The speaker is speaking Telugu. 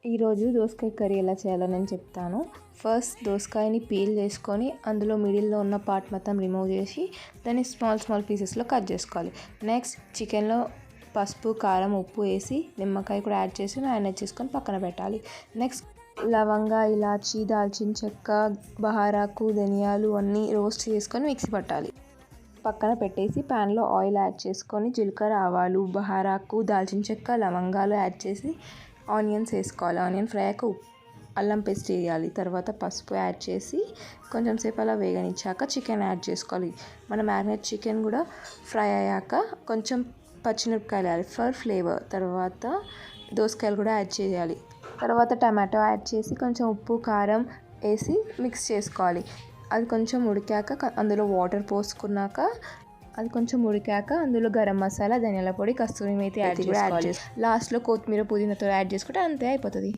ఈరోజు దోసకాయ కర్రీ ఎలా చేయాలో నేను చెప్తాను. ఫస్ట్ దోసకాయని పీల్ చేసుకొని అందులో మిడిల్లో ఉన్న పార్ట్ మొత్తం రిమూవ్ చేసి దాన్ని స్మాల్ పీసెస్లో కట్ చేసుకోవాలి. నెక్స్ట్ చికెన్లో పసుపు, కారం, ఉప్పు వేసి నిమ్మకాయ కూడా యాడ్ చేసి మ్యారినేట్ చేసుకొని పక్కన పెట్టాలి. నెక్స్ట్ లవంగా, ఇలాచి, దాల్చిన చెక్క, బహారాకు, ధనియాలు అన్నీ రోస్ట్ చేసుకొని మిక్సీ పట్టాలి. పక్కన పెట్టేసి ప్యాన్లో ఆయిల్ యాడ్ చేసుకొని జీలకర్ర, ఆవాలు, బహారాకు, దాల్చిన చెక్క, లవంగాలు యాడ్ చేసి ఆనియన్స్ వేసుకోవాలి. ఆనియన్ ఫ్రై అయ్యాక అల్లం పేస్ట్ వేయాలి. తర్వాత పసుపు యాడ్ చేసి కొంచెం సేపు అలా వేగనిచ్చాక చికెన్ యాడ్ చేసుకోవాలి. మన మ్యారినేట్ చికెన్ కూడా ఫ్రై అయ్యాక కొంచెం పచ్చిమిరపకాయలు వేయాలి ఫర్ ఫ్లేవర్. తర్వాత దోసకాయలు కూడా యాడ్ చేయాలి. తర్వాత టమాటో యాడ్ చేసి కొంచెం ఉప్పు, కారం వేసి మిక్స్ చేసుకోవాలి. అది కొంచెం ఉడికాక అందులో వాటర్ పోసుకున్నాక అందులో గరం మసాలా, ధనియాల పొడి, కస్తూరి మేతి యాడ్ చేసుకోవాలి. లాస్ట్లో కొత్తిమీర, పుదీనాతో యాడ్ చేసుకుంటే అంతే, అయిపోతుంది.